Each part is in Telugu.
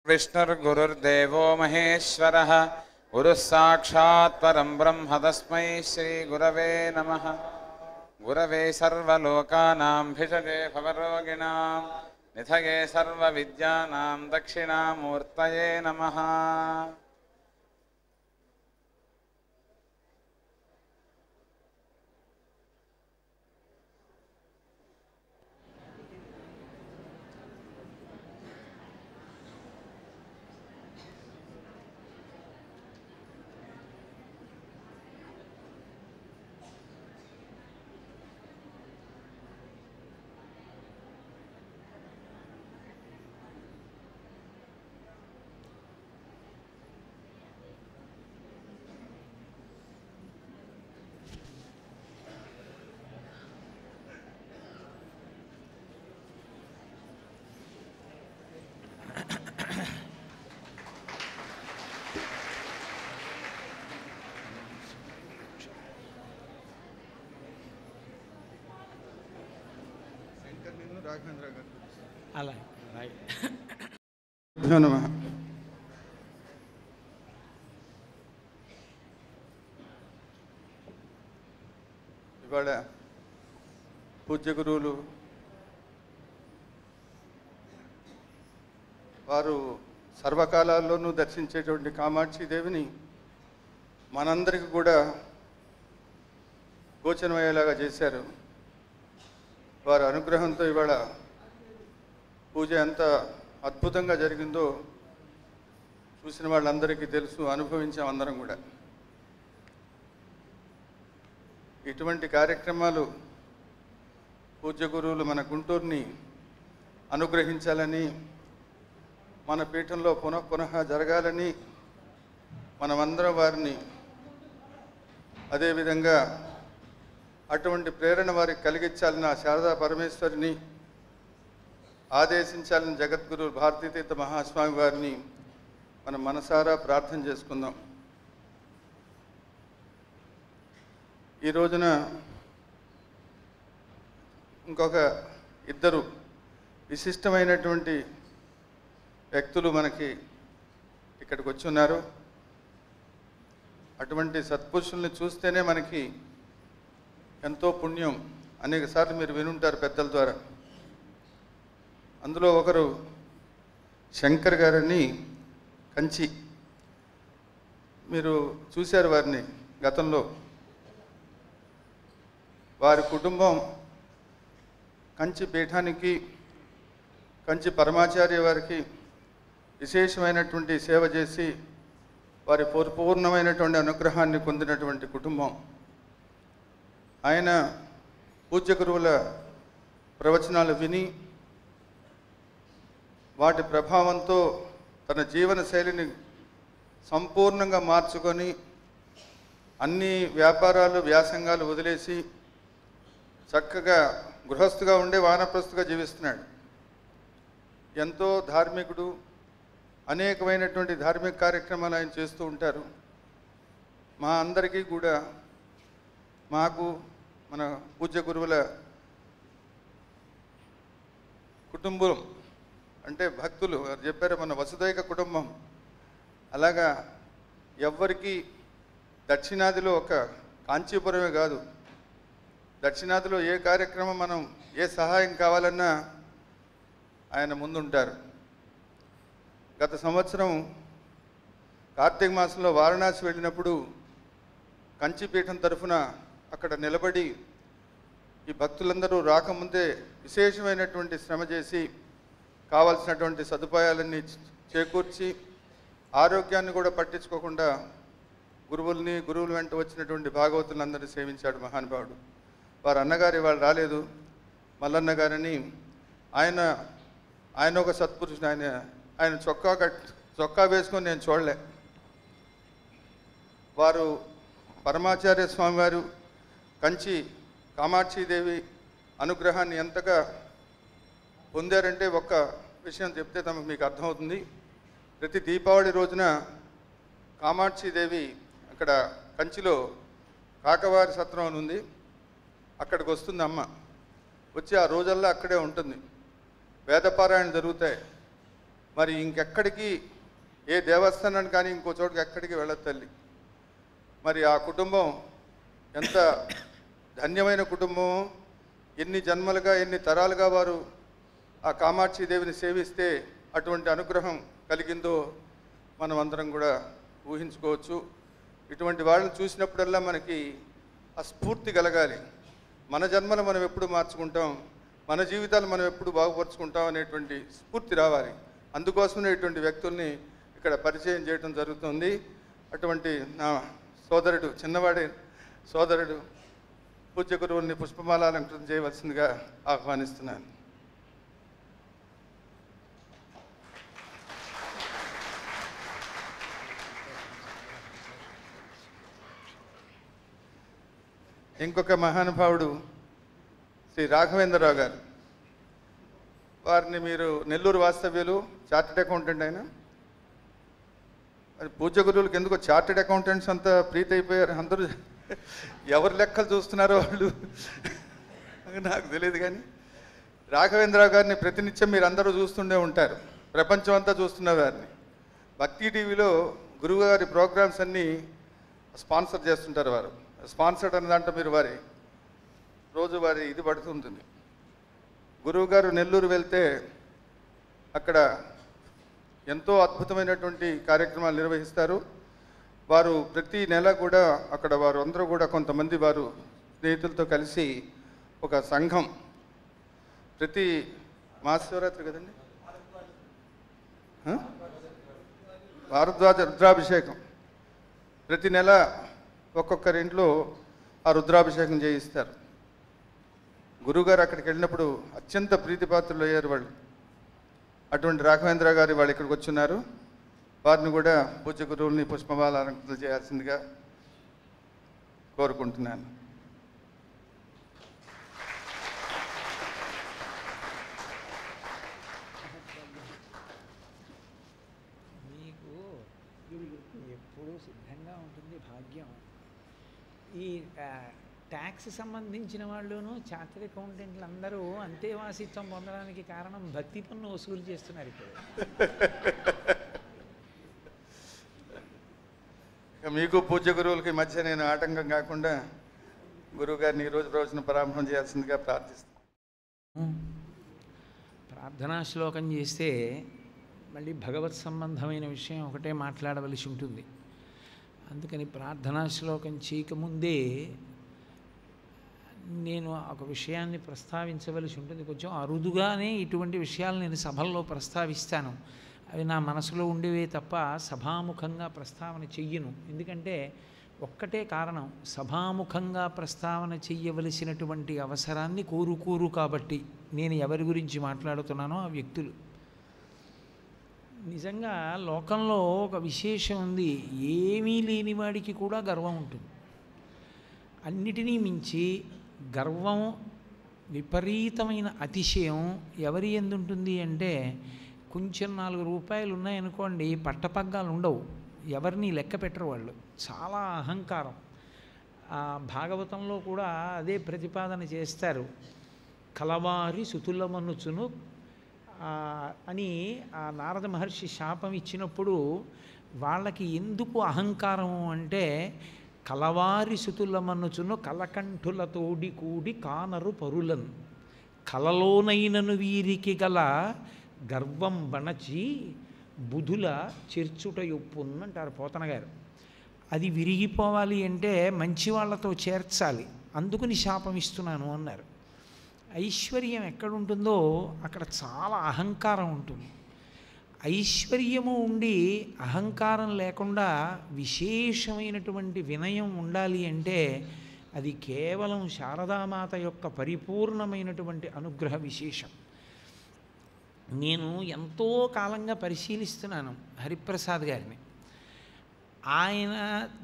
विष्णुर्गुरुर्देवो महेश्वरः गुरुः साक्षात् परं ब्रह्म तस्मै श्रीगुरवे नमः। गुरवे सर्वलोकानां भिषजे भवरोगिणां निधये सर्वविद्यानां दक्षिणामूर्तये नमः। ఇవాళ పూజ్య గురువులు వారు సర్వకాలాల్లోనూ దర్శించేటువంటి కామాక్షిదేవిని మనందరికీ కూడా గోచరమయ్యేలాగా చేశారు. వారి అనుగ్రహంతో ఇవాళ పూజ ఎంత అద్భుతంగా జరిగిందో చూసిన వాళ్ళందరికీ తెలుసు, అనుభవించాం అందరం కూడా. ఇటువంటి కార్యక్రమాలు పూజ్య గురువులు మన గుంటూరుని అనుగ్రహించాలని, మన పీఠంలో పునః జరగాలని మనమందరం వారిని, అదేవిధంగా అటువంటి ప్రేరణ వారికి కలిగించాలని ఆ శారదా పరమేశ్వరిని ఆదేశించాలని జగద్గురు భారతీతీర్థ మహాస్వామి వారిని మనం మనసారా ప్రార్థన చేసుకుందాం. ఈ రోజున ఇంకొక ఇద్దరు విశిష్టమైనటువంటి వ్యక్తులు మనకి ఇక్కడికి వచ్చి ఉన్నారు. అటువంటి సత్పురుషుల్ని చూస్తేనే మనకి ఎంతో పుణ్యం. అనేక సార్లు మీరు వినుంటారు పెద్దల ద్వారా. అందులో ఒకరు శంకర్ గారని కంచి, మీరు చూశారు వారిని గతంలో. వారి కుటుంబం కంచి పీఠానికి, కంచి పరమాచార్య వారికి విశేషమైనటువంటి సేవ చేసి వారి పూర్ణమైనటువంటి అనుగ్రహాన్ని పొందినటువంటి కుటుంబం. ఆయన పూజ్య గురువుల ప్రవచనాలు విని వాటి ప్రభావంతో తన జీవన శైలిని సంపూర్ణంగా మార్చుకొని అన్ని వ్యాపారాలు వ్యాసంగాలు వదిలేసి చక్కగా గృహస్థుగా ఉండే వానప్రస్థుగా జీవిస్తున్నాడు. ఎంతో ధార్మికుడు. అనేకమైనటువంటి ధార్మిక కార్యక్రమాలు ఆయన చేస్తూ ఉంటారు. మా అందరికీ కూడా, మాకు మన పూజ్య గురువుల కుటుంబం అంటే భక్తులు వారు చెప్పారు, మన వసుదైక కుటుంబం. అలాగా ఎవ్వరికి దక్షిణాదిలో ఒక కాంచీపురమే కాదు, దక్షిణాదిలో ఏ కార్యక్రమం మనం ఏ సహాయం కావాలన్నా ఆయన ముందుంటారు. గత సంవత్సరం కార్తీక మాసంలో వారణాసి వెళ్ళినప్పుడు కంచిపీఠం తరఫున అక్కడ నిలబడి ఈ భక్తులందరూ రాకముందే విశేషమైనటువంటి శ్రమ చేసి కావాల్సినటువంటి సదుపాయాలన్నీ చేకూర్చి ఆరోగ్యాన్ని కూడా పట్టించుకోకుండా గురువుల వెంట వచ్చినటువంటి భాగవతులందరినీ సేవించాడు మహానుభావుడు. వారు అన్నగారు ఇవాళ రాలేదు, మల్లన్న గారని. ఆయన ఒక సత్పురుషుడు. ఆయన చొక్కా వేసుకొని నేను చూడలే. వారు పరమాచార్య స్వామివారు కంచి కామాక్షిదేవి అనుగ్రహాన్ని ఎంతగా పొందారంటే ఒక్క విషయం చెప్తే తమకు మీకు అర్థమవుతుంది. ప్రతి దీపావళి రోజున కామాక్షిదేవి అక్కడ కంచిలో కాకవారి సత్రం అని ఉంది, అక్కడికి వస్తుంది అమ్మ. వచ్చి ఆ రోజల్లా అక్కడే ఉంటుంది. వేదపారాయణ జరుగుతాయి. మరి ఇంకెక్కడికి ఏ దేవస్థానాన్ని కానీ ఇంకో చోటుకి ఎక్కడికి వెళ్ళదు తల్లి. మరి ఆ కుటుంబం ఎంత ధన్యమైన కుటుంబం, ఎన్ని జన్మలుగా ఎన్ని తరాలుగా వారు ఆ కామాక్షిదేవిని సేవిస్తే అటువంటి అనుగ్రహం కలిగిందో మనం అందరం కూడా ఊహించుకోవచ్చు. ఇటువంటి వాళ్ళని చూసినప్పుడల్లా మనకి ఆ స్ఫూర్తి కలగాలి. మన జన్మలు మనం ఎప్పుడు మార్చుకుంటాం, మన జీవితాలు మనం ఎప్పుడు బాగుపరుచుకుంటాం అనేటువంటి స్ఫూర్తి రావాలి. అందుకోసమే ఇటువంటి వ్యక్తుల్ని ఇక్కడ పరిచయం చేయడం జరుగుతుంది. అటువంటి నా సోదరుడు, చిన్నవాడే సోదరుడు పూజ్య గురువుల్ని పుష్పమాల అలంకరణ చేయవలసిందిగా ఆహ్వానిస్తున్నాను. ఇంకొక మహానుభావుడు శ్రీ రాఘవేంద్రరావు గారు. వారిని మీరు నెల్లూరు వాస్తవ్యులు, చార్టెడ్ అకౌంటెంట్. ఆయన అది పూజ్య గురువులకు ఎందుకో చార్టెడ్ అకౌంటెంట్స్ అంతా ప్రీతి అయిపోయారు. అందరూ ఎవరి లెక్కలు చూస్తున్నారో వాళ్ళు నాకు తెలియదు. కానీ రాఘవేంద్రరావు గారిని ప్రతినిత్యం మీరు అందరూ చూస్తుండే ఉంటారు, ప్రపంచం అంతా చూస్తున్న వారిని. భక్తి టీవీలో గురువుగారి ప్రోగ్రామ్స్ అన్నీ స్పాన్సర్ చేస్తుంటారు. వారు స్పాన్సర్డ్ అన్న దాంట్లో మీరు రోజు వారి ఇది పడుతుంటుంది. గురువుగారు నెల్లూరు వెళ్తే అక్కడ ఎంతో అద్భుతమైనటువంటి కార్యక్రమాలు నిర్వహిస్తారు. వారు ప్రతి నెల కూడా అక్కడ వారు అందరూ కూడా కొంతమంది వారు స్నేహితులతో కలిసి ఒక సంఘం, ప్రతి మహాశివరాత్రి కదండి, భారద్వాజ రుద్రాభిషేకం, ప్రతి నెల ఒక్కొక్కరింట్లో ఆ రుద్రాభిషేకం చేయిస్తారు. గురువుగారు అక్కడికి వెళ్ళినప్పుడు అత్యంత ప్రీతిపాత్రులు అయ్యారు వాళ్ళు. అటువంటి రాఘవేంద్ర గారు వాళ్ళు ఇక్కడికి వచ్చున్నారు. వారిని కూడా పూజ్య గురువుల్ని పుష్పమాల అలంకరణ చేయాల్సిందిగా కోరుకుంటున్నాను. మీకు ఎప్పుడూ సిద్ధంగా ఉంటుంది భాగ్యం. ఈ ట్యాక్స్ సంబంధించిన వాళ్ళును చార్టెడ్ అకౌంటెంట్లు అందరూ అంతేవాసిత్వం పొందడానికి కారణం భక్తి పన్ను వసూలు చేస్తున్నారు ఇప్పుడు. మీకు పూజ్య గురువులకి మధ్య నేను ఆటంకం కాకుండా గురువు గారిని ఈరోజు ప్రవచనం ప్రారంభం చేయాల్సిందిగా ప్రార్థిస్తాను. ప్రార్థనా శ్లోకం చేస్తే మళ్ళీ భగవత్ సంబంధమైన విషయం ఒకటే మాట్లాడవలసి ఉంటుంది. అందుకని ప్రార్థనా శ్లోకం చేయకముందే నేను ఒక విషయాన్ని ప్రస్తావించవలసి ఉంటుంది. కొంచెం అరుదుగానే ఇటువంటి విషయాలు నేను సభల్లో ప్రస్తావిస్తాను. అవి నా మనసులో ఉండేవే తప్ప సభాముఖంగా ప్రస్తావన చెయ్యను. ఎందుకంటే ఒక్కటే కారణం, సభాముఖంగా ప్రస్తావన చెయ్యవలసినటువంటి అవసరాన్ని కోరుకోరు కాబట్టి నేను ఎవరి గురించి మాట్లాడుతున్నానో ఆ వ్యక్తులు. నిజంగా లోకంలో ఒక విశేషం ఉంది, ఏమీ లేనివాడికి కూడా గర్వం ఉంటుంది. అన్నిటినీ మించి గర్వం, విపరీతమైన అతిశయం ఎవరి యందు ఉంటుంది అంటే, కొంచెం 4 రూపాయలు ఉన్నాయనుకోండి, పట్టపగ్గాలు ఉండవు, ఎవరిని లెక్క పెట్టరు వాళ్ళు. చాలా అహంకారం. భాగవతంలో కూడా అదే ప్రతిపాదన చేస్తారు. కలవారి సుతులమనుచును అని ఆ నారద మహర్షి శాపం ఇచ్చినప్పుడు వాళ్ళకి ఎందుకు అహంకారము అంటే, కలవారి సుతులమనుచును కలకంఠులతోడి కూడి కానరు పరులన్ కలలోనైనను వీరికి గల గర్వం బణచి బుధుల చేర్చుట యొప్పున్నంటారు పోతన గారు. అది విరిగిపోవాలి అంటే మంచి వాళ్ళతో చేర్చాలి, అందుకుని శాపం ఇస్తున్నాను అన్నారు. ఐశ్వర్యం ఎక్కడుంటుందో అక్కడ చాలా అహంకారం ఉంటుంది. ఐశ్వర్యము ఉండి అహంకారం లేకుండా విశేషమైనటువంటి వినయం ఉండాలి అంటే అది కేవలం శారదామాత యొక్క పరిపూర్ణమైనటువంటి అనుగ్రహ విశేషం. నేను ఎంతో కాలంగా పరిశీలిస్తున్నాను హరిప్రసాద్ గారిని. ఆయన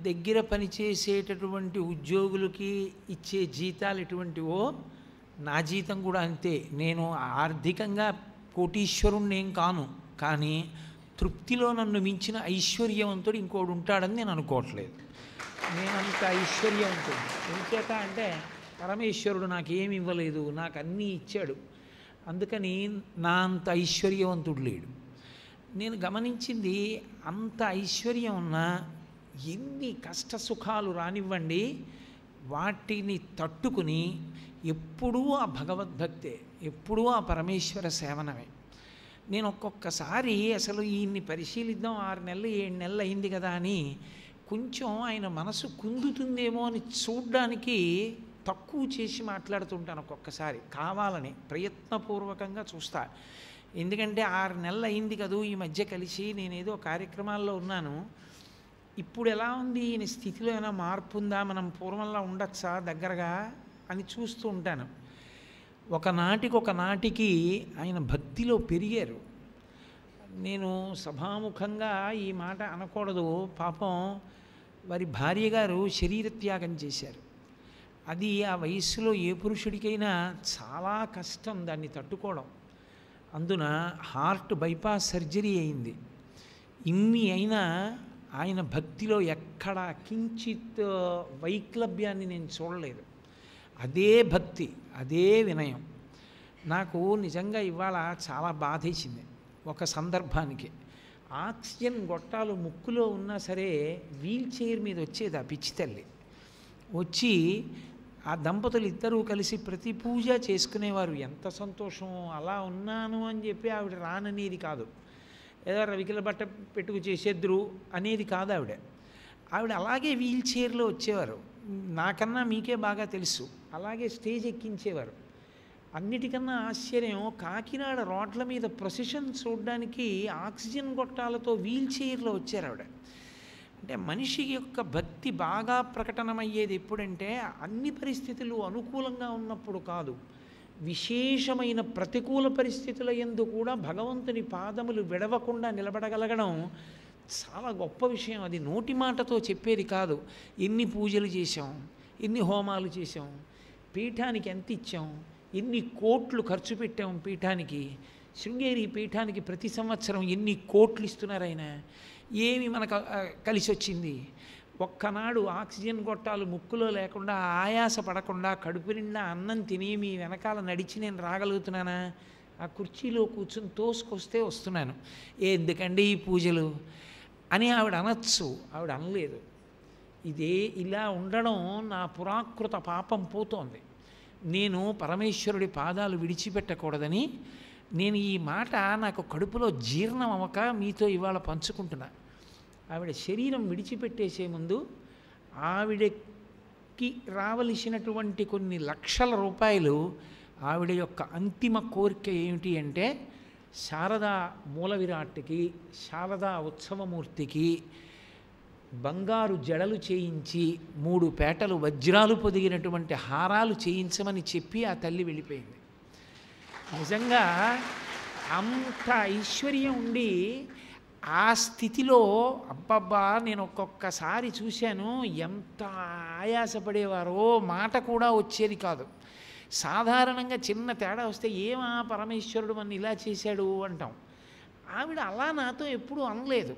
దగ్గర పనిచేసేటటువంటి ఉద్యోగులకి ఇచ్చే జీతాలు ఎటువంటివో నా జీతం కూడా అంతే. నేను ఆర్థికంగా కోటీశ్వరుణ్ణి ఏం కాను, కానీ తృప్తిలో నన్ను మించిన ఐశ్వర్యవంతుడు ఇంకోడు ఉంటాడని నేను అనుకోవట్లేదు. నేనంత ఐశ్వర్యవంతుడు ఎందుచేత అంటే పరమేశ్వరుడు నాకేమి ఇవ్వలేదు, నాకు అన్నీ ఇచ్చాడు. అందుకని నా అంత ఐశ్వర్యవంతుడు లేడు. నేను గమనించింది, అంత ఐశ్వర్యం ఉన్నా ఎన్ని కష్ట సుఖాలు రానివ్వండి, వాటిని తట్టుకుని ఎప్పుడూ ఆ భగవద్భక్తే, ఎప్పుడూ ఆ పరమేశ్వర సేవనమే. నేను ఒక్కొక్కసారి అసలు ఈయన్ని పరిశీలిద్దాం, 6 నెలలు 7 నెలలు అయింది కదా అని కొంచెం ఆయన మనసు కుందుతుందేమో అని చూడ్డానికి తక్కువ చేసి మాట్లాడుతుంటాను. ఒక్కొక్కసారి కావాలని ప్రయత్నపూర్వకంగా చూస్తా. ఎందుకంటే 6 నెలలు అయింది కదూ ఈ మధ్య కలిసి, నేనేదో కార్యక్రమాల్లో ఉన్నాను. ఇప్పుడు ఎలా ఉంది ఈయన స్థితిలో, ఏమైనా మార్పు ఉందా, మనం పూర్వంలా ఉండొచ్చా దగ్గరగా అని చూస్తూ ఉంటాను. ఒకనాటికి ఆయన భక్తిలో పెరిగారు. నేను సభాముఖంగా ఈ మాట అనకూడదు, పాపం వారి భార్య గారు శరీరత్యాగం చేశారు. అది ఆ వయస్సులో ఏ పురుషుడికైనా చాలా కష్టం దాన్ని తట్టుకోవడం. అందున హార్ట్ బైపాస్ సర్జరీ అయింది. ఇన్ని అయినా ఆయన భక్తిలో ఎక్కడ కించిత్ వైక్లభ్యాన్ని నేను చూడలేదు. అదే భక్తి, అదే వినయం. నాకు నిజంగా ఇవాళ చాలా బాధేసింది. ఒక సందర్భానికి ఆక్సిజన్ గొట్టాలు ముక్కులో ఉన్నా సరే వీల్ చైర్ మీద వచ్చేది ఆ పిచ్చి తల్లి. వచ్చి ఆ దంపతులు ఇద్దరూ కలిసి ప్రతి పూజ చేసుకునేవారు. ఎంత సంతోషం! అలా ఉన్నాను అని చెప్పి ఆవిడ రాననేది కాదు, ఏదో రవికిల బట్ట పెట్టుకు చేసేద్దరు అనేది కాదు. ఆవిడ అలాగే వీల్ చైర్లో వచ్చేవారు. నాకన్నా మీకే బాగా తెలుసు. అలాగే స్టేజ్ ఎక్కించేవారు. అన్నిటికన్నా ఆశ్చర్యం, కాకినాడ రోడ్ల మీద ప్రొసెషన్ చూడడానికి ఆక్సిజన్ గొట్టాలతో వీల్ చైర్లో వచ్చారు ఆవిడ. అంటే మనిషి యొక్క భక్తి బాగా ప్రకటనమయ్యేది ఎప్పుడంటే అన్ని పరిస్థితులు అనుకూలంగా ఉన్నప్పుడు కాదు, విశేషమైన ప్రతికూల పరిస్థితుల యందు కూడా భగవంతుని పాదములు విడవకుండా నిలబడగలగడం చాలా గొప్ప విషయం. అది నోటి మాటతో చెప్పేది కాదు. ఎన్ని పూజలు చేశాం, ఎన్ని హోమాలు చేశాం, పీఠానికి ఎంత ఇచ్చాం, ఎన్ని కోట్లు ఖర్చు పెట్టాం పీఠానికి, శృంగేరి పీఠానికి ప్రతి సంవత్సరం ఎన్ని కోట్లు ఇస్తున్నారు ఆయన, ఏమి మనకు కలిసి వచ్చింది. ఒక్కనాడు ఆక్సిజన్ గొట్టాలు ముక్కులో లేకుండా ఆయాస పడకుండా కడుపు నిండా అన్నం తిని మీ వెనకాల నడిచి నేను రాగలుగుతున్నానా? ఆ కుర్చీలో కూర్చుని తోసుకొస్తే వస్తున్నాను. ఎందుకండి ఈ పూజలు అని ఆవిడ అనొచ్చు. ఆవిడ అనలేదు. ఇదే ఇలా ఉండడం నా పురాకృత పాపం పోతోంది. నేను పరమేశ్వరుడి పాదాలు విడిచిపెట్టకూడదని నేను ఈ మాట నాకు కడుపులో జీర్ణం అవ్వక మీతో ఇవాళ పంచుకుంటున్నా. ఆవిడ శరీరం విడిచిపెట్టేసే ముందు ఆవిడకి రావలసినటువంటి కొన్ని లక్షల రూపాయలు, ఆవిడ యొక్క అంతిమ కోరిక ఏమిటి అంటే శారదా మూల విరాట్కి, శారదా ఉత్సవమూర్తికి బంగారు జడలు చేయించి 3 పేటలు వజ్రాలు పొదిగినటువంటి హారాలు చేయించమని చెప్పి ఆ తల్లి వెళ్ళిపోయింది. నిజంగా అంత ఐశ్వర్యం ఉండి ఆ స్థితిలో అబ్బబ్బా నేను ఒక్కొక్కసారి చూశాను, ఎంత ఆయాసపడేవారో, మాట కూడా వచ్చేది కాదు. సాధారణంగా చిన్న తేడా వస్తే ఏమా పరమేశ్వరుడు మన ఇలా చేశాడు అంటాం. ఆవిడ అలా నాతో ఎప్పుడూ అనలేదు.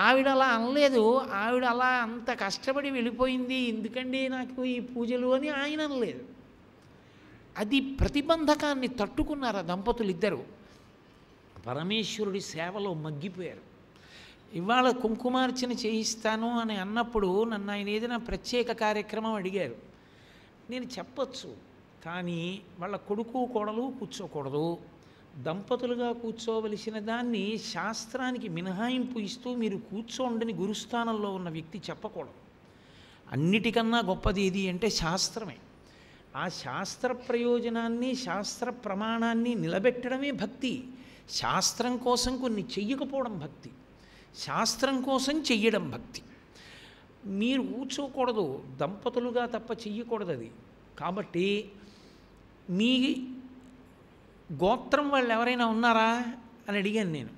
ఆవిడ అలా అనలేదు. ఆవిడ అలా అంత కష్టపడి వెళ్ళిపోయింది, ఎందుకండి నాకు ఈ పూజలు అని ఆయన అనలేదు. అది ప్రతిబంధకాన్ని తట్టుకున్నారు ఆ దంపతులు ఇద్దరు. పరమేశ్వరుడి సేవలో మగ్గిపోయారు. ఇవాళ కుంకుమార్చన చేయిస్తాను అని అన్నప్పుడు నన్ను ఆయన ఏదైనా ప్రత్యేక కార్యక్రమం అడిగారు. నేను చెప్పచ్చు, కానీ వాళ్ళ కొడుకు కోడలు కూర్చోకూడదు, దంపతులుగా కూర్చోవలసిన దాన్ని శాస్త్రానికి మినహాయింపు ఇస్తూ మీరు కూర్చోండని గురుస్థానంలో ఉన్న వ్యక్తి చెప్పకూడదు. అన్నిటికన్నా గొప్పది ఏది అంటే శాస్త్రమే. ఆ శాస్త్ర ప్రయోజనాన్ని, శాస్త్ర ప్రమాణాన్ని నిలబెట్టడమే భక్తి. శాస్త్రం కోసం కొన్ని చెయ్యకపోవడం భక్తి, శాస్త్రం కోసం చెయ్యడం భక్తి. మీరు కూర్చోకూడదు, దంపతులుగా తప్ప చెయ్యకూడదు అది. కాబట్టి మీ గోత్రం వాళ్ళు ఎవరైనా ఉన్నారా అని అడిగాను నేను.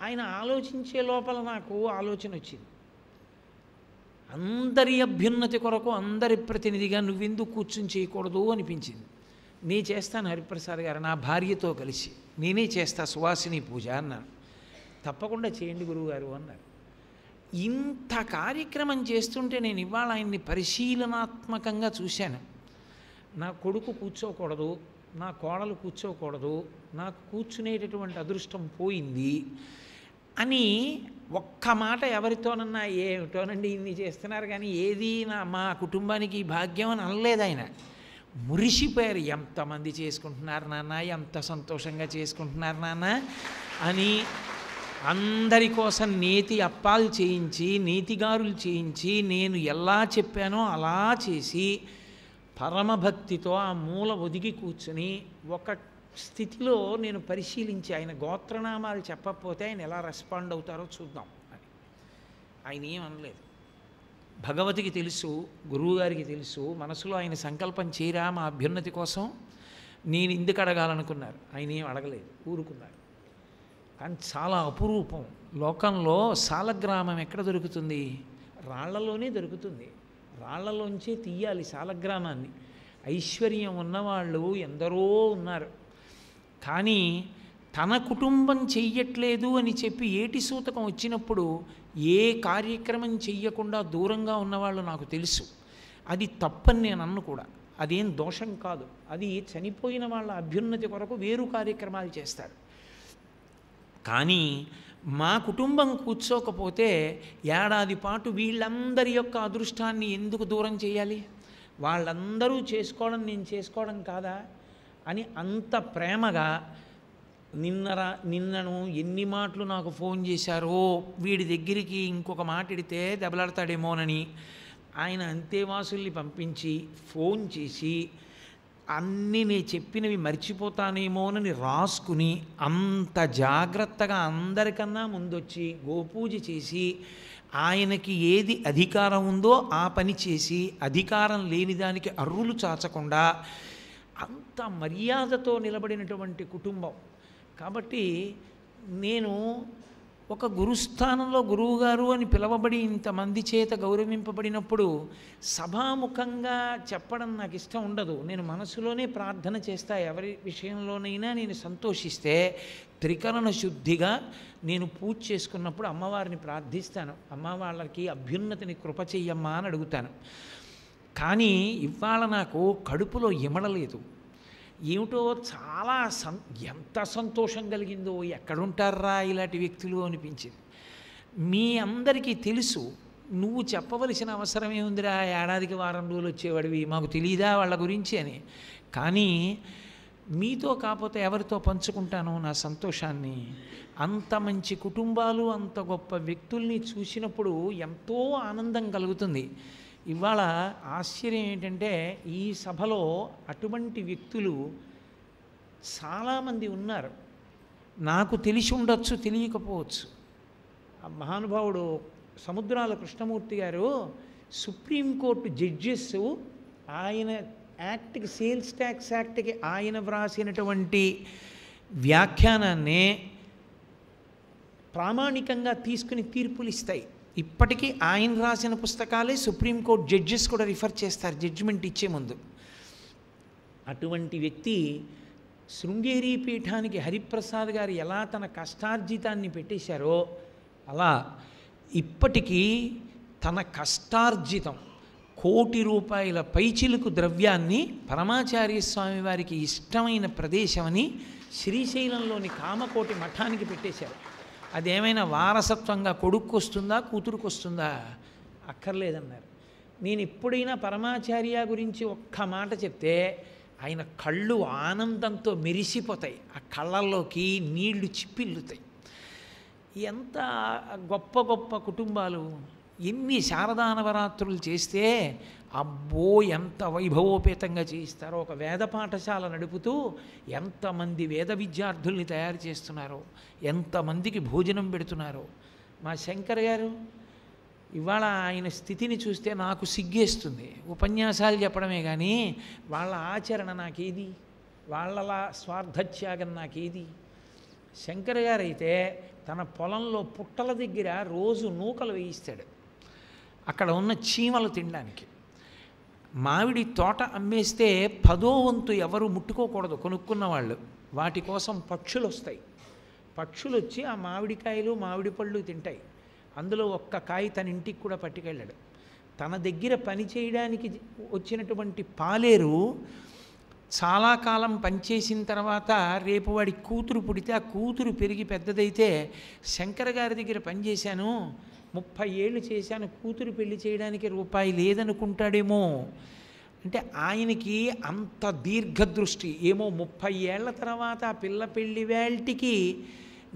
ఆయన ఆలోచించే లోపల నాకు ఆలోచన వచ్చింది. అందరి అభ్యున్నతి కొరకు అందరి ప్రతినిధిగా నువ్వెందుకు కూర్చుని చేయకూడదు అనిపించింది. నే చేస్తాను హరిప్రసాద్ గారు, నా భార్యతో కలిసి నేనే చేస్తా సువాసిని పూజ అన్నాను. తప్పకుండా చేయండి గురువుగారు అన్నారు. ఇంత కార్యక్రమం చేస్తుంటే నేను ఇవాళ ఆయన్ని పరిశీలనాత్మకంగా చూశాను. నా కొడుకు కూర్చోకూడదు, నా కోడలు కూర్చోకూడదు, నాకు కూర్చునేటటువంటి అదృష్టం పోయింది అని ఒక్క మాట ఎవరితోనన్నా ఏమిటోనండి ఇన్ని చేస్తున్నారు కానీ ఏది మా కుటుంబానికి ఈ భాగ్యం అని అనలేదు ఆయన. మురిసిపోయారు, ఎంతమంది చేసుకుంటున్నారు నాన్న, ఎంత సంతోషంగా చేసుకుంటున్నారు నాన్న అని. అందరి కోసం నేతి అప్పాలు చేయించి, నేతిగారులు చేయించి, నేను ఎలా చెప్పానో అలా చేసి పరమభక్తితో ఆ మూల ఒదిగి కూర్చుని ఒక స్థితిలో నేను పరిశీలించి ఆయన గోత్రనామాలు చెప్పకపోతే ఆయన ఎలా రెస్పాండ్ అవుతారో చూద్దాం అని. ఆయన ఏం అనలేదు. భగవతికి తెలుసు, గురువుగారికి తెలుసు, మనసులో ఆయన సంకల్పం చేయరా మా అభ్యున్నతి కోసం, నేను ఎందుకు అడగాలనుకున్నారు. ఆయన ఏం అడగలేదు, ఊరుకున్నారు. కానీ చాలా అపురూపం. లోకంలో సాలగ్రామం ఎక్కడ దొరుకుతుంది? రాళ్లలోనే దొరుకుతుంది. రాళ్లలోంచే తీయాలి సాలగ్రామాన్ని. ఐశ్వర్యం ఉన్నవాళ్ళు ఎందరో ఉన్నారు. కానీ తన కుటుంబం చెయ్యట్లేదు అని చెప్పి ఏటి సూతకం వచ్చినప్పుడు ఏ కార్యక్రమం చెయ్యకుండా దూరంగా ఉన్నవాళ్ళు నాకు తెలుసు. అది తప్పని నేను అన్ను కూడా, అదేం దోషం కాదు. అది చనిపోయిన వాళ్ళ అభ్యున్నతి కొరకు వేరు కార్యక్రమాలు చేస్తారు. కానీ మా కుటుంబం కూర్చోకపోతే ఏడాది పాటు వీళ్ళందరి యొక్క అదృష్టాన్ని ఎందుకు దూరం చేయాలి? వాళ్ళందరూ చేసుకోవడం నేను చేసుకోవడం కాదా అని అంత ప్రేమగా నిన్నను ఎన్ని మాటలు నాకు ఫోన్ చేశారో, వీడి దగ్గరికి ఇంకొక మాట ఇడితే దెబ్బలాడతాడేమోనని ఆయన అంతేవాసుల్ని పంపించి ఫోన్ చేసి అన్నీ నేను చెప్పినవి మర్చిపోతానేమోనని రాసుకుని అంత జాగ్రత్తగా అందరికన్నా ముందొచ్చి గోపూజ చేసి ఆయనకి ఏది అధికారం ఉందో ఆ పని చేసి అధికారం లేని దానికి అర్రులు చాచకుండా అంత మర్యాదతో నిలబడినటువంటి కుటుంబం. కాబట్టి నేను ఒక గురుస్థానంలో గురువుగారు అని పిలవబడి ఇంతమంది చేత గౌరవింపబడినప్పుడు సభాముఖంగా చెప్పడం నాకు ఇష్టం ఉండదు. నేను మనసులోనే ప్రార్థన చేస్తా. ఎవరి విషయంలోనైనా నేను సంతోషిస్తే త్రికరణ శుద్ధిగా నేను పూజ చేసుకున్నప్పుడు అమ్మవారిని ప్రార్థిస్తాను. అమ్మ వాళ్ళకి అభ్యున్నతిని కృప చెయ్యమ్మా అని అడుగుతాను. కానీ ఇవాళ నాకు కడుపులో ఇమడలేదు. ఏమిటో చాలా ఎంత సంతోషం కలిగిందో, ఎక్కడుంటారా ఇలాంటి వ్యక్తులు అనిపించింది. మీ అందరికీ తెలుసు, నువ్వు చెప్పవలసిన అవసరం ఏముందిరా, ఏడాదికి వారం రోజులు వచ్చేవాడివి, మాకు తెలియదా వాళ్ళ గురించి అని. కానీ మీతో కాకపోతే ఎవరితో పంచుకుంటాను నా సంతోషాన్ని? అంత మంచి కుటుంబాలు, అంత గొప్ప వ్యక్తుల్ని చూసినప్పుడు ఎంతో ఆనందం కలుగుతుంది. ఇవాళ ఆశ్చర్యం ఏంటంటే ఈ సభలో అటువంటి వ్యక్తులు చాలామంది ఉన్నారు. నాకు తెలిసి ఉండొచ్చు, తెలియకపోవచ్చు. ఆ మహానుభావుడు సముద్రాల కృష్ణమూర్తి గారు సుప్రీంకోర్టు జడ్జెస్ ఆయన యాక్ట్కి, సేల్స్ ట్యాక్స్ యాక్ట్కి ఆయన వ్రాసినటువంటి వ్యాఖ్యానాన్నే ప్రామాణికంగా తీసుకుని తీర్పులు ఇస్తాయి. ఇప్పటికీ ఆయన రాసిన పుస్తకాలే సుప్రీంకోర్టు జడ్జెస్ కూడా రిఫర్ చేస్తారు జడ్జిమెంట్ ఇచ్చే ముందు. అటువంటి వ్యక్తి శృంగేరి పీఠానికి హరిప్రసాద్ గారు ఎలా తన కష్టార్జితాన్ని పెట్టేశారో అలా ఇప్పటికీ తన కష్టార్జితం ₹1,00,00,000 పైచిలుకు ద్రవ్యాన్ని పరమాచార్య స్వామి వారికి ఇష్టమైన ప్రదేశమని శ్రీశైలంలోని కామకోటి మఠానికి పెట్టేశారు. అదేమైనా వారసత్వంగా కొడుకు వస్తుందా, కూతురుకు వస్తుందా? అక్కర్లేదన్నారు. నేను ఎప్పుడైనా పరమాచార్య గురించి ఒక్క మాట చెప్తే ఆయన కళ్ళు ఆనందంతో మెరిసిపోతాయి, ఆ కళ్ళల్లోకి నీళ్లు చిప్పిల్లుతాయి. ఎంత గొప్ప గొప్ప కుటుంబాలు! ఎన్ని శారదా నవరాత్రులు చేస్తే అబ్బో ఎంత వైభవోపేతంగా చేయిస్తారో. ఒక వేద పాఠశాల నడుపుతూ ఎంతమంది వేద విద్యార్థుల్ని తయారు చేస్తున్నారో, ఎంతమందికి భోజనం పెడుతున్నారో. మా శంకర్ గారు ఇవాళ ఆయన స్థితిని చూస్తే నాకు సిగ్గేస్తుంది. ఉపన్యాసాలు చెప్పడమే కానీ వాళ్ళ ఆచరణ నాకేది, వాళ్ళలా స్వార్థత్యాగం నాకేది. శంకర్ గారైతే తన పొలంలో పుట్టల దగ్గర రోజు నూకలు వేయిస్తాడు అక్కడ ఉన్న చీమలు తినడానికి. మామిడి తోట అమ్మేస్తే 10వ వంతు ఎవరు ముట్టుకోకూడదు కొనుక్కున్న వాళ్ళు. వాటి కోసం పక్షులు వస్తాయి. పక్షులు వచ్చి ఆ మామిడికాయలు మామిడి పళ్ళు తింటాయి. అందులో ఒక్క కాయ తన ఇంటికి కూడా పట్టుకెళ్ళాడు. తన దగ్గర పని చేయడానికి వచ్చినటువంటి పాలేరు చాలా కాలం పనిచేసిన తర్వాత రేపు వాడి కూతురు పుడితే ఆ కూతురు పెరిగి పెద్దదైతే శంకర గారి దగ్గర పనిచేశాను, 30 ఏళ్ళు చేశాను, కూతురు పెళ్లి చేయడానికి రూపాయి లేదనుకుంటాడేమో. అంటే ఆయనకి అంత దీర్ఘదృష్టి. ఏమో 30 ఏళ్ల తర్వాత ఆ పిల్ల పెళ్లి వేల్టికి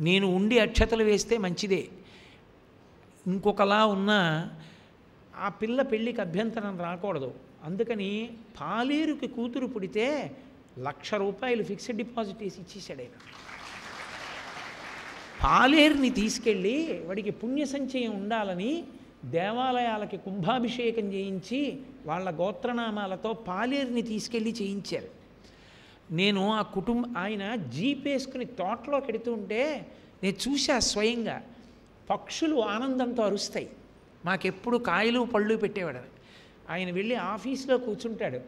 నేను ఉండి అక్షతలు వేస్తే మంచిదే, ఇంకొకలా ఉన్నా ఆ పిల్ల పెళ్ళికి అభ్యంతరం రాకూడదు. అందుకని పాలేరుకి కూతురు పుడితే 1,00,000 రూపాయలు ఫిక్స్డ్ డిపాజిట్ వేసి ఇచ్చేసాడు ఆయన. పాలేరుని తీసుకెళ్ళి వాడికి పుణ్య సంచయం ఉండాలని దేవాలయాలకి కుంభాభిషేకం చేయించి వాళ్ళ గోత్రనామాలతో పాలేరుని తీసుకెళ్ళి చేయించారు. నేను ఆ ఆయన జీప్ వేసుకుని తోటలోకి వెడుతూ ఉంటే నేను చూసా స్వయంగా. పక్షులు ఆనందంతో అరుస్తాయి. మాకెప్పుడు కాయలు పళ్ళు పెట్టేవాడు. ఆయన వెళ్ళి ఆఫీస్లో కూర్చుంటాడు,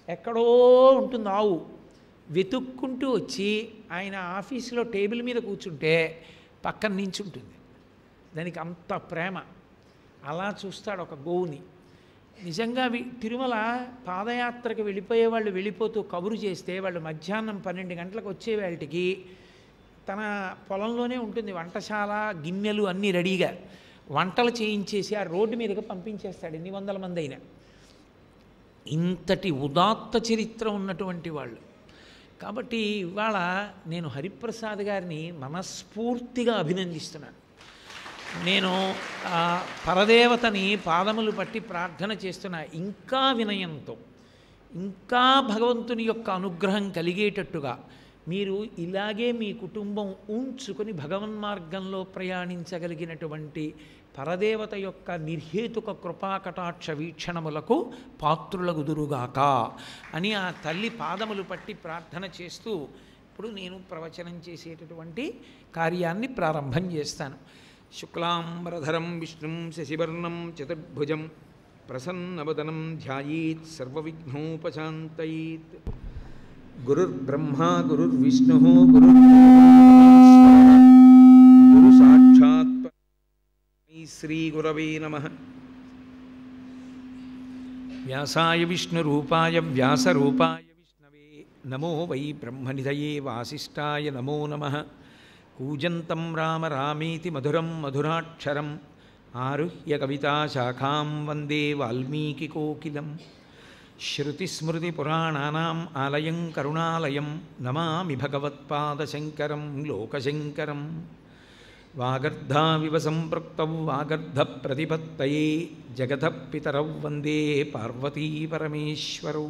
ఎక్కడో ఉంటుంది ఆవు, వెతుక్కుంటూ వచ్చి ఆయన ఆఫీసులో టేబుల్ మీద కూర్చుంటే పక్కన నించుంటుంది. దానికి అంత ప్రేమ. అలా చూస్తాడు ఒక గోవుని. నిజంగా తిరుమల పాదయాత్రకు వెళ్ళిపోయే వాళ్ళు వెళ్ళిపోతూ కబురు చేస్తే వాళ్ళు మధ్యాహ్నం 12 గంటలకు వచ్చే వాళ్ళకి తన పొలంలోనే ఉంటుంది వంటశాల, గిన్నెలు అన్నీ రెడీగా వంటలు చేయించేసి ఆ రోడ్డు మీదకి పంపించేస్తాడు, ఎన్ని వందల మంది అయినా. ఇంతటి ఉదాత్త చరిత్ర ఉన్నటువంటి వాళ్ళు. కాబట్టి ఇవాళ నేను హరిప్రసాద్ గారిని మనస్ఫూర్తిగా అభినందిస్తున్నాను. నేను పరదేవతని పాదములు పట్టి ప్రార్థన చేస్తున్నా, ఇంకా వినయంతో, ఇంకా భగవంతుని యొక్క అనుగ్రహం కలిగేటట్టుగా మీరు ఇలాగే మీ కుటుంబం ఉంచుకొని భగవన్మార్గంలో ప్రయాణించగలిగినటువంటి పరదేవత యొక్క నిర్హేతుక కృపాకటాక్ష వీక్షణములకు పాత్రులగుదురుగాక అని ఆ తల్లి పాదములు పట్టి ప్రార్థన చేస్తూ ఇప్పుడు నేను ప్రవచనం చేసేటటువంటి కార్యాన్ని ప్రారంభం చేస్తాను. శుక్లాంబరధరం విష్ణుం శశివర్ణం చతుర్భుజం ప్రసన్నవదనం ధ్యాయేత్ సర్వవిఘ్నోపశాంతయేత్. గురుర్బ్రహ్మా గురుర్విష్ణుః గురు సాక్షాత్ శ్రీ గురవే నమః. వ్యాసాయ విష్ణురూపాయ వ్యాసరూపాయ విష్ణవే నమో వై బ్రహ్మనిధయే వాసిష్ఠాయ నమో నమః. కూజంతం రామ రామేతి మధురం మధురాక్షరం ఆరుహ్య కవితాశాఖాం వందే వాల్మీకికోకిలం. శ్రుతిస్మృతిపురాణానాం ఆలయం కరుణాలయం నమామి భగవత్పాదశంకరం లోకశంకరం. వాగర్ధావివ సంపృక్తౌ వాగర్ధప్రతిపత్తయే జగతః పితరౌ వందే పార్వతీ పరమేశ్వరౌ.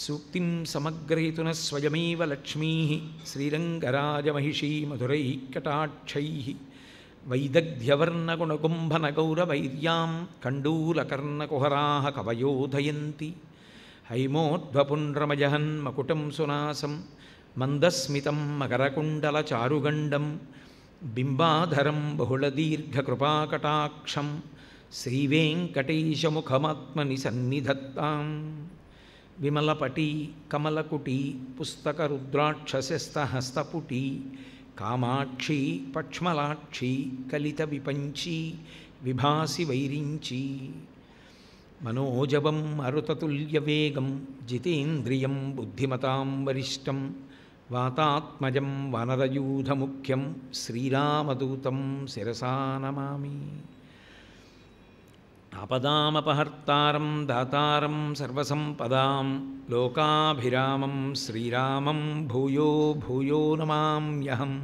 సూక్తిం సమగ్రహీతున స్వయమేవ లక్ష్మీ శ్రీరంగరాజమహిషీ మధురైః కటాక్షైః. వైదగ్ధ్యవర్ణగుణగుంభనగౌరవైర్యాం కండూలకర్ణకుహరాः కవయోధయంతి. హైమోద్వపుండ్రమజహన్మకుటం సునాసం మందస్మితం మకరకుండలచారుగండం బింబాధరం బహుళదీర్ఘకృపాకటాక్షం శ్రీవేంకటేశముఖమాత్మని సన్నిధత్తాం. విమలపటీ కమలకుటీ పుస్తకరుద్రాక్షసస్తహస్తపుటీ కామాక్షి పక్ష్మలాక్షి కలిత విపంచి విభాసి వైరించి. మనోజవం మరుతతుల్యవేగం జితేంద్రియం బుద్ధిమతాం వరిష్టం వాతాత్మజం వానరయూధముఖ్యం శ్రీరామదూతం శిరసా నమామి. ఆపదామపహర్తారం దాతారం సర్వసంపదాం లోకాభిరామం శ్రీరామం భూయో భూయో నమామ్యహం.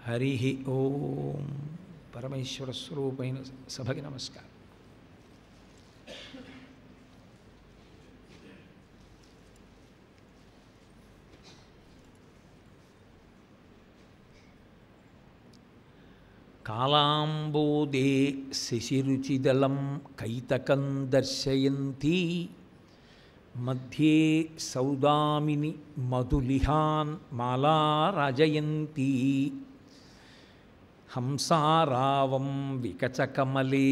హరి ఓం. పరమేశ్వర స్వరూపైన సభకి నమస్కారం. కాళాంబోదే శశిరుచిదలం కైతకం దర్శయంతి మధ్యే సౌదామిని మధులిహాన్ మాలారాజయంతి. హంసారావం వికచకమలే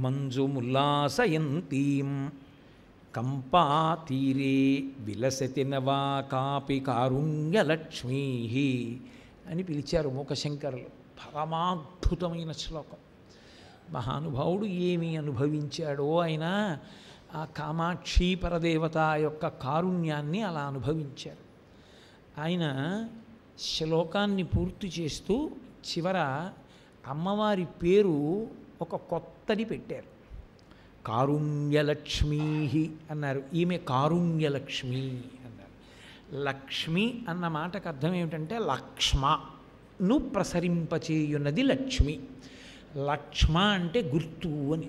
మంజుముల్లాసయంతీం కంపాతీరే విలసతి నవా కాపి కారుణ్యలక్ష్మీ అని పిలిచారు మూకశంకరులు. పరమాద్భుతమైన శ్లోకం. మహానుభావుడు ఏమి అనుభవించాడో ఆయన. ఆ ఆ కామాక్షి పరదేవత యొక్క కారుణ్యాన్ని అలా అనుభవించారు. ఆయన శ్లోకాన్ని పూర్తి చేస్తూ చివర అమ్మవారి పేరు ఒక కొత్తది పెట్టారు. కారుణ్యలక్ష్మీ అన్నారు. ఈమె కారుణ్యలక్ష్మి అన్నారు. లక్ష్మి అన్న మాటకు అర్థం ఏమిటంటే లక్ష్మను ప్రసరింపచేయున్నది లక్ష్మి. లక్ష్మ అంటే గుర్తు అని.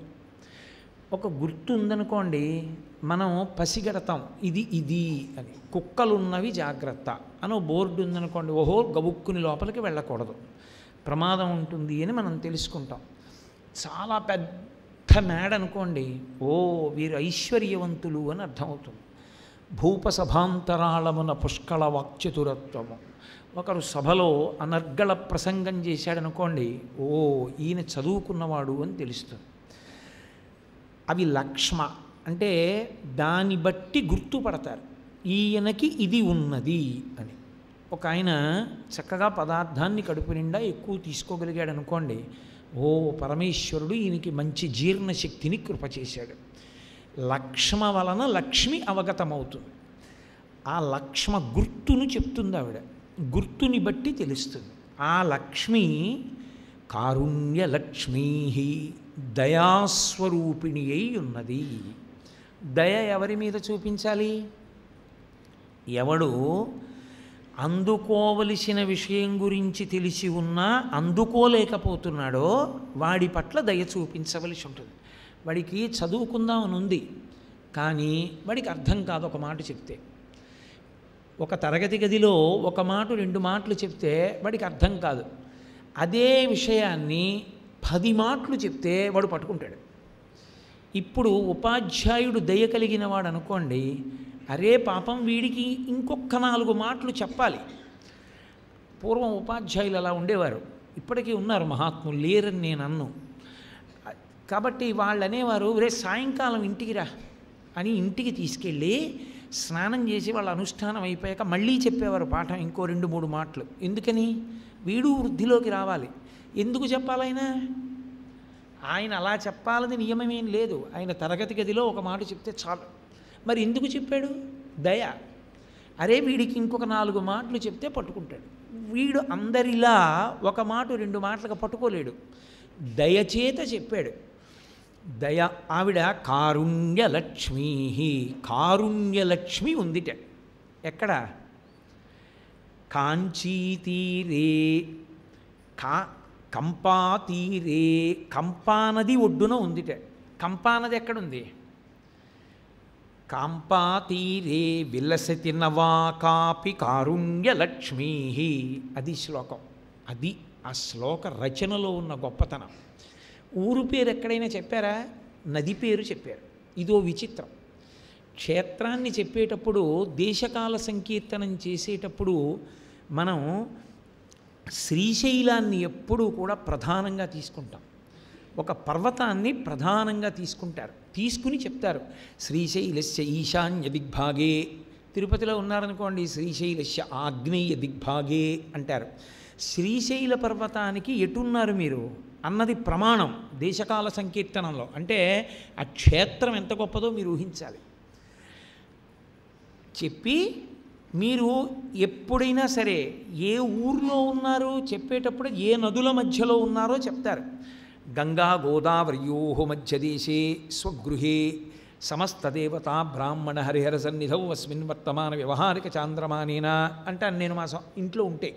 ఒక గుర్తు ఉందనుకోండి, మనం పసిగడతాం ఇది ఇది అని. కుక్కలున్నవి జాగ్రత్త అని బోర్డు ఉందనుకోండి, ఓహో గబుక్కుని లోపలికి వెళ్ళకూడదు, ప్రమాదం ఉంటుంది అని మనం తెలుసుకుంటాం. చాలా పెద్ద మేడ అనుకోండి, ఓ వీరు ఐశ్వర్యవంతులు అని అర్థమవుతుంది. భూపసభాంతరాళమున పుష్కళ వాక్చతురత్వము. ఒకరు సభలో అనర్గళ ప్రసంగం చేశాడనుకోండి, ఓ ఈయన చదువుకున్నవాడు అని తెలుస్తుంది. అవి లక్ష్మ అంటే దాన్ని బట్టి గుర్తుపడతారు, ఈయనకి ఇది ఉన్నది అని. ఒక ఆయన చక్కగా పదార్థాన్ని కడుపు నిండా ఎక్కువ తీసుకోగలిగాడు అనుకోండి, ఓ పరమేశ్వరుడు ఈయనకి మంచి జీర్ణశక్తిని కృప చేశాడు. లక్ష్మ వలన లక్ష్మి అవగతమవుతుంది. ఆ లక్ష్మ గుర్తును చెప్తుంది ఆవిడ, గుర్తుని బట్టి తెలుస్తుంది. ఆ లక్ష్మి కారుణ్యలక్ష్మీ దయాస్వరూపిణి అయి ఉన్నది. దయ ఎవరి మీద చూపించాలి? ఎవడు అందుకోవలసిన విషయం గురించి తెలిసి ఉన్నా అందుకోలేకపోతున్నాడో వాడి పట్ల దయ చూపించవలసి ఉంటుంది. వాడికి చదువుకుందామని ఉంది, కానీ వాడికి అర్థం కాదు ఒక మాట చెప్తే. ఒక తరగతి గదిలో ఒక మాట 2 మాటలు చెప్తే వాడికి అర్థం కాదు. అదే విషయాన్ని 10 మాటలు చెప్తే వాడు పట్టుకుంటాడు. ఇప్పుడు ఉపాధ్యాయుడు దయ కలిగిన వాడు అనుకోండి, అరే పాపం వీడికి ఇంకొక 4 మాటలు చెప్పాలి. పూర్వం ఉపాధ్యాయులు అలా ఉండేవారు, ఇప్పటికీ ఉన్నారు మహాత్ములు, లేరని నేను అన్ను. కాబట్టి వాళ్ళు అనేవారు, రే సాయంకాలం ఇంటికి రా అని ఇంటికి తీసుకెళ్ళి స్నానం చేసి వాళ్ళ అనుష్ఠానం అయిపోయాక మళ్ళీ చెప్పేవారు పాఠం ఇంకో 2-3 మాటలు. ఎందుకని? వీడు వృద్ధిలోకి రావాలి. ఎందుకు చెప్పాలైనా? ఆయన అలా చెప్పాలని నియమమేం లేదు. ఆయన తరగతి గదిలో ఒక మాట చెప్తే చాలు. మరి ఎందుకు చెప్పాడు? దయ. అరే వీడికి ఇంకొక 4 మాటలు చెప్తే పట్టుకుంటాడు. వీడు అందరిలా ఒక మాట 2 మాటలకు పట్టుకోలేడు, దయచేత చెప్పాడు. దయ. ఆవిడ కారుణ్యలక్ష్మీ. కారుణ్యలక్ష్మి ఉందిట. ఎక్కడ? కాంచీతీరే, కంపాతీరే. కంపానది ఒడ్డున ఉందిట. కంపానది ఎక్కడుంది? కాంపాతీరే విలసతి నవాకాపి కారుణ్యలక్ష్మీ. అది శ్లోకం. అది ఆ శ్లోక రచనలో ఉన్న గొప్పతనం. ఊరు పేరు ఎక్కడైనా చెప్పారా? నది పేరు చెప్పారు. ఇదో విచిత్రం. క్షేత్రాన్ని చెప్పేటప్పుడు, దేశకాల సంకీర్తనం చేసేటప్పుడు మనం శ్రీశైలాన్ని ఎప్పుడూ కూడా ప్రధానంగా తీసుకుంటాం. ఒక పర్వతాన్ని ప్రధానంగా తీసుకుంటారు, తీసుకుని చెప్తారు. శ్రీశైలస్య ఈశాన్య దిగ్భాగే. తిరుపతిలో ఉన్నారనుకోండి, శ్రీశైలస్య ఆగ్నేయ దిగ్భాగే అంటారు. శ్రీశైల పర్వతానికి ఎటున్నారు మీరు అన్నది ప్రమాణం దేశకాల సంకీర్తనంలో. అంటే ఆ క్షేత్రం ఎంత గొప్పదో మీరు ఊహించాలి. చెప్పి మీరు ఎప్పుడైనా సరే ఏ ఊర్లో ఉన్నారు చెప్పేటప్పుడు ఏ నదుల మధ్యలో ఉన్నారో చెప్తారు. గంగా గోదావరియో మధ్యదేశే స్వగృహే సమస్తదేవతా బ్రాహ్మణ హరిహర సన్నిధౌ అస్మిన్ వర్తమాన వ్యవహారిక చాంద్రమానేనా అంటాను నేను మా ఇంట్లో ఉంటే.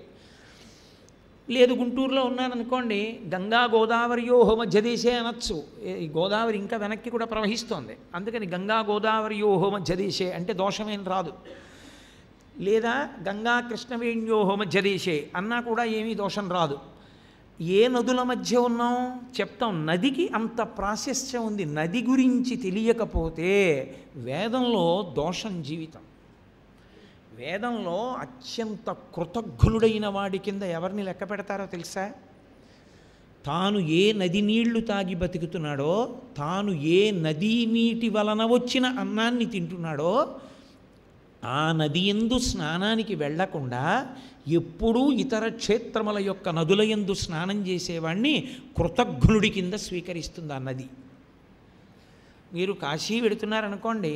లేదు గుంటూరులో ఉన్నాననుకోండి, గంగా గోదావరియో మధ్యదేశే అనొచ్చు. ఈ గోదావరి ఇంకా వెనక్కి కూడా ప్రవహిస్తోంది, అందుకని గంగా గోదావరియో మధ్యదేశే అంటే దోషమేం రాదు. లేదా గంగా కృష్ణవేణ్యో మధ్యదేశే అన్నా కూడా ఏమీ దోషం రాదు. ఏ నదుల మధ్య ఉన్నాం చెప్తాం. నదికి అంత ప్రాశస్త్యం ఉంది. నది గురించి తెలియకపోతే వేదంలో దోషం జీవితం. వేదంలో అత్యంత కృతజ్ఞుడైన వాడి కింద ఎవరిని లెక్క పెడతారో తెలుసా? తాను ఏ నది నీళ్లు తాగి బతుకుతున్నాడో, తాను ఏ నదీ నీటి వలన వచ్చిన అన్నాన్ని తింటున్నాడో, ఆ నది యందు స్నానానికి వెళ్లకుండా ఎప్పుడూ ఇతర క్షేత్రముల యొక్క నదుల యందు స్నానం చేసేవాడిని కృతజ్ఞుడి కింద స్వీకరిస్తుంది ఆ నది. మీరు కాశీ వెడుతున్నారనుకోండి,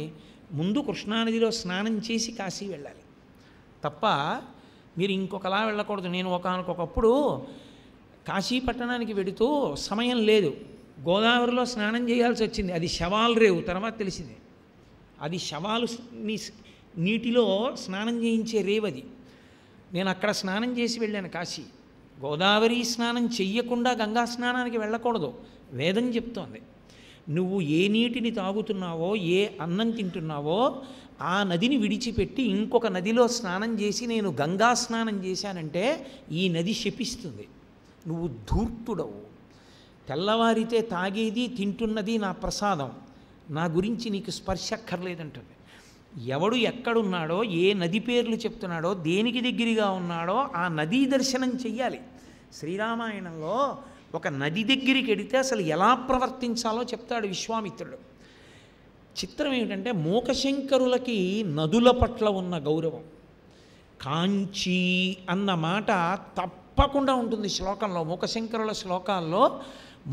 ముందు కృష్ణానదిలో స్నానం చేసి కాశీ వెళ్ళాలి తప్ప మీరు ఇంకొకలా వెళ్ళకూడదు. నేను ఒకనకొకప్పుడు కాశీ పట్టణానికి వెడుతూ సమయం లేదు, గోదావరిలో స్నానం చేయాల్సి వచ్చింది. అది శవాలు రేవు, తర్వాత తెలిసింది అది శవాలు నీటిలో స్నానం చేయించే రేవది. నేను అక్కడ స్నానం చేసి వెళ్ళాను కాశీ. గోదావరి స్నానం చెయ్యకుండా గంగా స్నానానికి వెళ్ళకూడదు, వేదం చెప్తోంది. నువ్వు ఏ నీటిని తాగుతున్నావో, ఏ అన్నం తింటున్నావో ఆ నదిని విడిచిపెట్టి ఇంకొక నదిలో స్నానం చేసి నేను గంగా స్నానం చేశానంటే ఈ నది శపిస్తుంది. నువ్వు ధూర్తుడవు. తెల్లవారితే తాగేది తింటున్నది నా ప్రసాదం, నా గురించి నీకు స్పర్శ అక్కర్లేదంటుంది. ఎవడు ఎక్కడున్నాడో, ఏ నది పేర్లు చెప్తున్నాడో, దేనికి దగ్గరగా ఉన్నాడో ఆ నదీ దర్శనం చెయ్యాలి. శ్రీరామాయణంలో ఒక నది దగ్గరికి వెడితే అసలు ఎలా ప్రవర్తించాలో చెప్తాడు విశ్వామిత్రుడు. చిత్రం ఏమిటంటే మూకశంకరులకి నదుల పట్ల ఉన్న గౌరవం. కాంచీ అన్న మాట తప్పకుండా ఉంటుంది శ్లోకంలో. మూకశంకరుల శ్లోకాల్లో,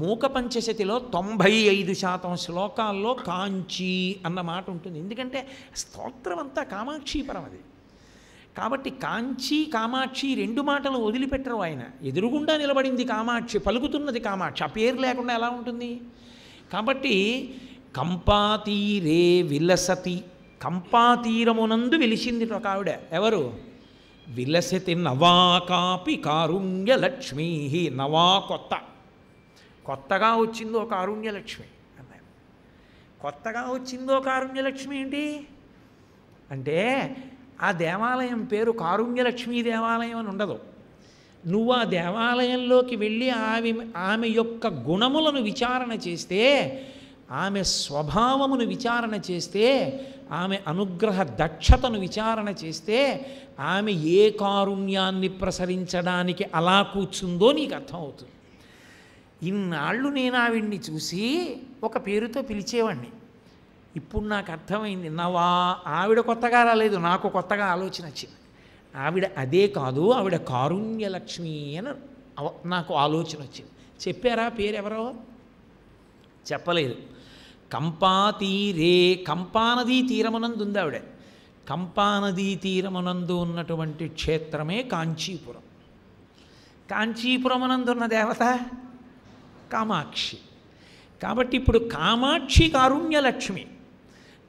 మూక పంచశతిలో 95% శ్లోకాల్లో కాంచీ అన్న మాట ఉంటుంది. ఎందుకంటే స్తోత్రం అంతా కామాక్షీపరం అది. కాబట్టి కాంచీ కామాక్షి రెండు మాటలు వదిలిపెట్టరు ఆయన. ఎదురుగుండా నిలబడింది కామాక్షి, పలుకుతున్నది కామాక్షి, ఆ పేరు లేకుండా ఎలా ఉంటుంది? కాబట్టి కంపాతీరే విలసతి, కంపాతీరమునందు వెలిసింది ఒక ఆవిడ. ఎవరు? విలసతి నవా కాపి కారుణ్యలక్ష్మీ. నవా కొత్తగా వచ్చిందో కారుణ్యలక్ష్మి అన్నారు. కొత్తగా వచ్చిందో కారుణ్యలక్ష్మి ఏంటి అంటే, ఆ దేవాలయం పేరు కారుణ్యలక్ష్మీ దేవాలయం అని ఉండదు. నువ్వు ఆ దేవాలయంలోకి వెళ్ళి ఆమె యొక్క గుణములను విచారణ చేస్తే, ఆమె స్వభావమును విచారణ చేస్తే, ఆమె అనుగ్రహ దక్షతను విచారణ చేస్తే, ఆమె ఏ కారుణ్యాన్ని ప్రసరించడానికి అలా కూర్చుందో నీకు అర్థమవుతుంది. ఇన్నాళ్ళు నేను ఆవిడ్ని చూసి ఒక పేరుతో పిలిచేవాడిని. ఇప్పుడు నాకు అర్థమైంది, నవా ఆవిడ కొత్తగా రాలేదు, నాకు కొత్తగా ఆలోచన వచ్చింది. ఆవిడ అదే కాదు, ఆవిడ కారుణ్యలక్ష్మి అని నాకు ఆలోచన వచ్చింది. చెప్పారా పేరు ఎవరో? చెప్పలేదు. కంపాతీరే, కంపానదీ తీరమునందు ఉంది ఆవిడ. కంపానదీ తీరమునందు ఉన్నటువంటి క్షేత్రమే కాంచీపురం. కాంచీపురమునందున్న దేవత కామాక్షి. కాబట్టి ఇప్పుడు కామాక్షి కారుణ్యలక్ష్మి.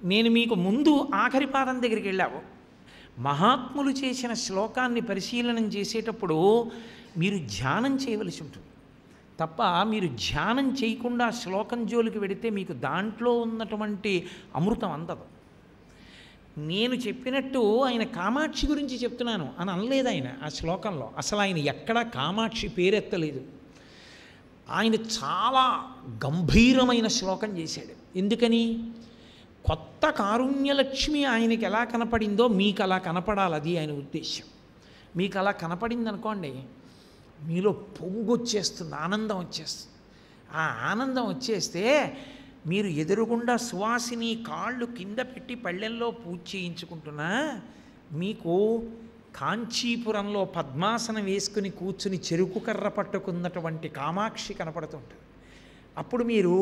నేను మీకు ముందు ఆఖరి పాదం దగ్గరికి వెళ్ళావు. మహాత్ములు చేసిన శ్లోకాన్ని పరిశీలనం చేసేటప్పుడు మీరు ధ్యానం చేయవలసి ఉంటుంది తప్ప, మీరు ధ్యానం చేయకుండా శ్లోకం జోలికి వెడితే మీకు దాంట్లో ఉన్నటువంటి అమృతం అందదు. నేను చెప్పినట్టు ఆయన కామాక్షి గురించి చెప్తున్నాను అని అనలేదు ఆయన ఆ శ్లోకంలో. అసలు ఆయన ఎక్కడా కామాక్షి పేరెత్తలేదు. ఆయన చాలా గంభీరమైన శ్లోకం చేశాడు. ఎందుకని? కొత్త కారుణ్యలక్ష్మి ఆయనకి ఎలా కనపడిందో మీకు అలా కనపడాలి, అది ఆయన ఉద్దేశం. మీకు అలా కనపడింది అనుకోండి, మీలో పొంగొచ్చేస్తుంది, ఆనందం వచ్చేస్తుంది. ఆ ఆనందం వచ్చేస్తే మీరు ఎదురుగుండా సువాసిని కాళ్ళు కింద పెట్టి పళ్ళెల్లో పూజ చేయించుకుంటున్నా మీకు కాంచీపురంలో పద్మాసనం వేసుకుని కూర్చుని చెరుకు కర్ర పట్టుకున్నటువంటి కామాక్షి కనపడుతుంటుంది. అప్పుడు మీరు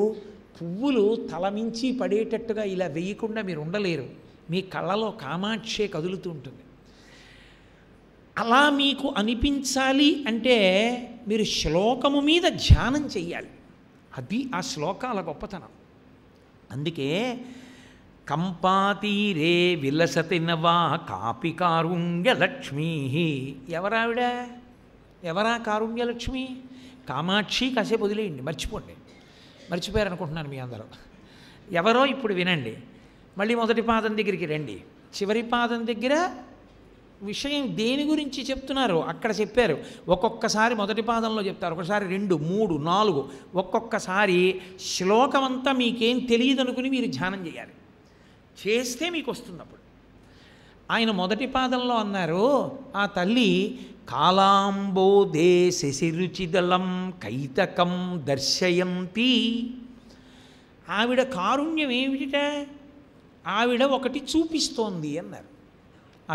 పువ్వులు తలమించి పడేటట్టుగా ఇలా వేయకుండా మీరు ఉండలేరు. మీ కళ్ళలో కామాక్షే కదులుతూ ఉంటుంది. అలా మీకు అనిపించాలి అంటే మీరు శ్లోకము మీద ధ్యానం చెయ్యాలి. అది ఆ శ్లోకాల గొప్పతనం. అందుకే కంపాతీరే విలసతి నవా కాపి కారుణ్యలక్ష్మీ. ఎవరావిడ? ఎవరా కారుణ్యలక్ష్మి? కామాక్షి. కాసేపు వదిలేయండి, మర్చిపోయారనుకుంటున్నాను మీ అందరూ. ఎవరో ఇప్పుడు వినండి. మళ్ళీ మొదటి పాదం దగ్గరికి రండి. చివరి పాదం దగ్గర విషయం దేని గురించి చెప్తున్నారు అక్కడ చెప్పారు. ఒక్కొక్కసారి మొదటి పాదంలో చెప్తారు, ఒకసారి 2, 3, 4, ఒక్కొక్కసారి శ్లోకం అంతా మీకేం తెలియదు అనుకుని మీరు ధ్యానం చేయాలి. చేస్తే మీకు వస్తుంది. అప్పుడు ఆయన మొదటి పాదంలో అన్నారు, ఆ తల్లి కాలాంబోదే శశిరుచిదళం కైతకం దర్శయంతి. ఆవిడ కారుణ్యం ఏమిట? ఆవిడ ఒకటి చూపిస్తోంది అన్నారు.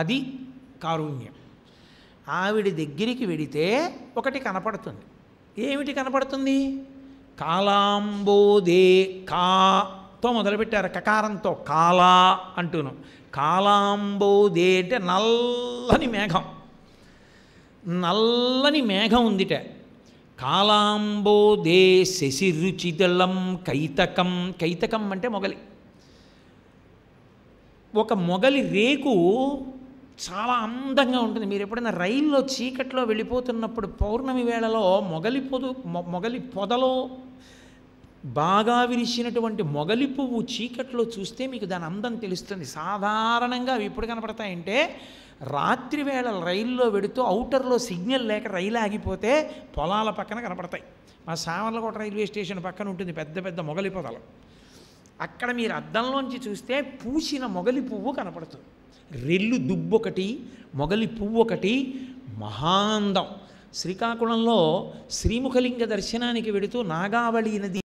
అది కారుణ్యం. ఆవిడ దగ్గరికి వెడితే ఒకటి కనపడుతుంది. ఏమిటి కనపడుతుంది? కాలాంబోదే, కాతో కాతో మొదలుపెట్టారు, కకారంతో కాలా అంటూను. కాలాంబోదే అంటే నల్లని మేఘం, నల్లని మేఘం ఉందిట. కాలాంబోదే శశిరుచిదళం కైతకం, కైతకం అంటే మొగలి. ఒక మొగలి రేకు చాలా అందంగా ఉంటుంది. మీరు ఎప్పుడైనా రైల్లో చీకట్లో వెళ్ళిపోతున్నప్పుడు పౌర్ణమి వేళలో మొగలి పొదలో బాగా విరిసినటువంటి మొగలి పువ్వు చీకట్లో చూస్తే మీకు దాని అందం తెలుస్తుంది. సాధారణంగా అవి ఎప్పుడు కనపడతాయంటే రాత్రి వేళ రైల్లో వెడుతూ ఔటర్లో సిగ్నల్ లేక రైలు ఆగిపోతే పొలాల పక్కన కనపడతాయి. మా సామర్లకోట రైల్వే స్టేషన్ పక్కన ఉంటుంది పెద్ద పెద్ద మొగలి పొదలు. అక్కడ మీరు అద్దంలోంచి చూస్తే పూసిన మొగలి పువ్వు కనపడుతుంది. రెల్లు దుబ్బొకటి, మొగలి పువ్వు ఒకటి, మహాందం. శ్రీకాకుళంలో శ్రీముఖలింగ దర్శనానికి వెడుతూ నాగావళి నది